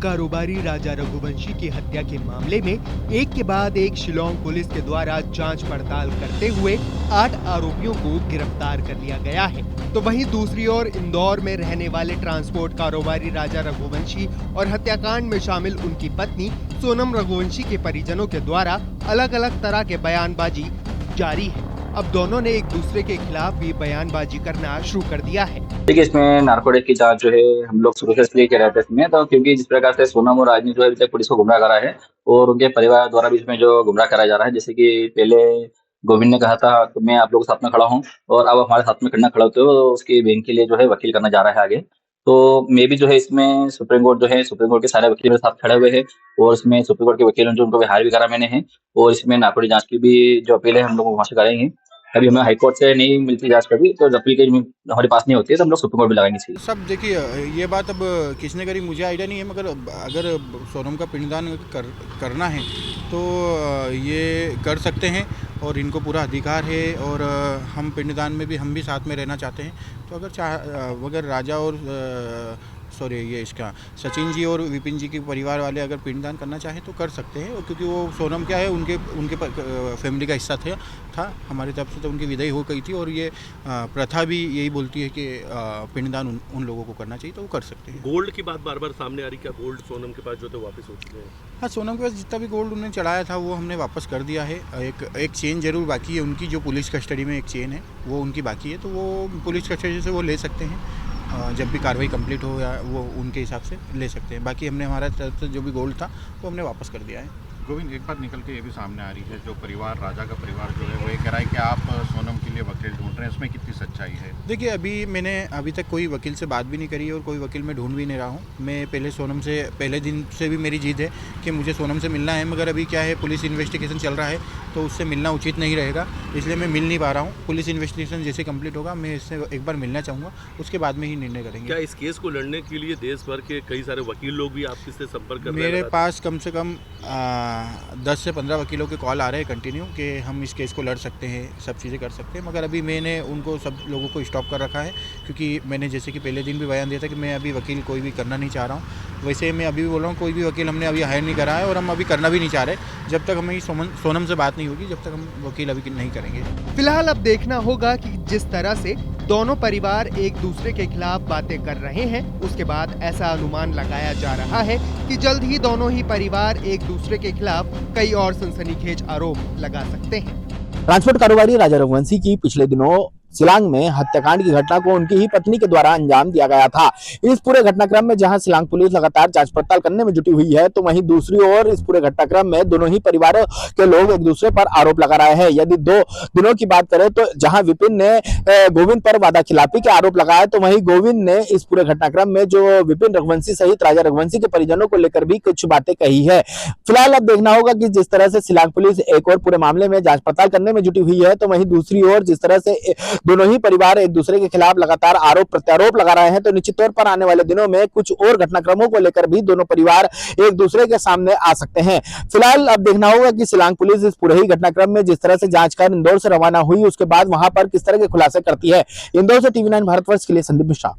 कारोबारी राजा रघुवंशी की हत्या के मामले में एक के बाद एक शिलांग पुलिस के द्वारा जांच पड़ताल करते हुए 8 आरोपियों को गिरफ्तार कर लिया गया है। तो वहीं दूसरी ओर इंदौर में रहने वाले ट्रांसपोर्ट कारोबारी राजा रघुवंशी और हत्याकांड में शामिल उनकी पत्नी सोनम रघुवंशी के परिजनों के द्वारा अलग अलग तरह के बयानबाजी जारी है। अब दोनों ने एक दूसरे के खिलाफ भी बयानबाजी करना शुरू कर दिया है। देखिए, इसमें नार्कोटिक की जांच जो है हम लोग शुरू से इसलिए कर रहे थे इसमें, तो क्योंकि जिस प्रकार से सोनम और राजनी जो है अभी तक पुलिस को गुमराह करा है और उनके परिवार द्वारा भी इसमें जो गुमराह कराया जा रहा है। जैसे कि पहले गोविंद ने कहा था कि मैं आप लोगों के साथ में खड़ा हूँ और अब हमारे साथ में खड़ना खड़ा होते हो तो उसकी बहन के लिए जो है वकील करना जा रहा है आगे। तो मैं भी जो है इसमें सुप्रीम कोर्ट के सारे वकील मेरे साथ खड़े हुए हैं और इसमें सुप्रीम कोर्ट के वकील जो उनको हायर भी करा मैंने है और इसमें नार्कोटिक जांच की भी जो अपील है हम लोग वहां से कराएंगे। अभी हमें हाई कोर्ट से नहीं मिलती जांच कभी, तो अपील के हमारे पास नहीं होती है तो हम लोग सुप्रीम कोर्ट भी लगाएंगे चाहिए। सब देखिए, ये बात अब किसने करी मुझे आइडिया नहीं है, मगर अगर सोनम का पिंडदान करना है तो ये कर सकते हैं और इनको पूरा अधिकार है। और हम पिंडदान में भी हम भी साथ में रहना चाहते हैं। तो अगर राजा और सचिन जी और विपिन जी के परिवार वाले अगर पिंडदान करना चाहें तो कर सकते हैं। और क्योंकि वो सोनम क्या है उनके फैमिली का हिस्सा था हमारी तरफ से, तो उनकी विदाई हो गई थी। और ये प्रथा भी यही बोलती है कि पिंडदान उन लोगों को करना चाहिए, तो वो कर सकते हैं। गोल्ड की बात बार बार सामने आ रही, क्या गोल्ड सोनम के पास जो थे वापस हो चुके हैं? हाँ, सोनम के पास जितना भी गोल्ड उन्होंने चढ़ाया था वो हमने वापस कर दिया है। एक चेन जरूर बाकी है उनकी, जो पुलिस कस्टडी में एक चेन है वो उनकी बाकी है, तो वो पुलिस कस्टडी से वो ले सकते हैं। जब भी कार्रवाई कंप्लीट हो या वो उनके हिसाब से ले सकते हैं। बाकी हमने हमारा तरफ से जो भी गोल्ड था वो हमने वापस कर दिया है। गोविंद, एक बात निकल के ये भी सामने आ रही है, जो परिवार राजा का परिवार जो है वो ये कह रहा है कि आप सोनम के लिए वकील ढूंढ रहे हैं, इसमें कितनी सच्चाई है? देखिए, मैंने अभी तक कोई वकील से बात भी नहीं करी और कोई वकील मैं ढूंढ भी नहीं रहा हूँ। मैं सोनम से पहले दिन से भी मेरी जिद है कि मुझे सोनम से मिलना है, मगर अभी क्या है पुलिस इन्वेस्टिगेशन चल रहा है तो उससे मिलना उचित नहीं रहेगा, इसलिए मैं मिल नहीं पा रहा हूँ। पुलिस इन्वेस्टिगेशन जैसे कंप्लीट होगा मैं इससे एक बार मिलना चाहूँगा, उसके बाद में ही निर्णय करेंगे। क्या इस केस को लड़ने के लिए देश भर के कई सारे वकील लोग भी आपसे संपर्क कर रहे हैं? मेरे पास कम से कम 10 से 15 वकीलों के कॉल आ रहे हैं कंटिन्यू कि हम इस केस को लड़ सकते हैं, सब चीज़ें कर सकते हैं। मगर अभी मैंने उनको सब लोगों को स्टॉप कर रखा है, क्योंकि मैंने जैसे कि पहले दिन भी बयान दिया था कि मैं अभी वकील कोई भी करना नहीं चाह रहा हूँ। वैसे मैं अभी भी बोल रहा हूँ, कोई भी वकील हमने अभी हायर नहीं करा है और हम अभी करना भी नहीं चाह रहे जब तक हमें सोनम से बात नहीं होगी, जब तक हम वकील अभी नहीं करेंगे। फिलहाल अब देखना होगा कि जिस तरह से दोनों परिवार एक दूसरे के खिलाफ बातें कर रहे हैं, उसके बाद ऐसा अनुमान लगाया जा रहा है कि जल्द ही दोनों ही परिवार एक दूसरे के खिलाफ कई और सनसनीखेज आरोप लगा सकते हैं। ट्रांसपोर्ट कारोबारी राजा रघुवंशी की पिछले दिनों शिलांग में हत्याकांड की घटना को उनकी ही पत्नी के द्वारा अंजाम दिया गया था। इस पूरे घटनाक्रम में जहां शिलांग पुलिस लगातार जांच पड़ताल करने में जुटी हुई है, तो वहीं दूसरी ओर इस पूरे घटनाक्रम में दोनों ही परिवारों के लोग एक दूसरे पर आरोप लगा रहे हैं। यदि 2 दिनों की बात करें तो जहां विपिन ने गोविंद पर वादा खिलाफी के आरोप लगाए, तो वहीं गोविंद ने इस पूरे घटनाक्रम में जो विपिन रघुवंशी सहित राजा रघुवंशी के परिजनों को लेकर भी कुछ बातें कही है। फिलहाल अब देखना होगा कि जिस तरह से शिलांग पुलिस एक और पूरे मामले में जांच पड़ताल करने में जुटी हुई है, तो वहीं दूसरी ओर जिस तरह से दोनों ही परिवार एक दूसरे के खिलाफ लगातार आरोप प्रत्यारोप लगा रहे हैं, तो निश्चित तौर पर आने वाले दिनों में कुछ और घटनाक्रमों को लेकर भी दोनों परिवार एक दूसरे के सामने आ सकते हैं। फिलहाल अब देखना होगा कि शिलांग पुलिस इस पूरे ही घटनाक्रम में जिस तरह से जांच कर इंदौर से रवाना हुई, उसके बाद वहां पर किस तरह के खुलासे करती है। इंदौर से TV9 भारतवर्ष के लिए संदीप मिश्रा।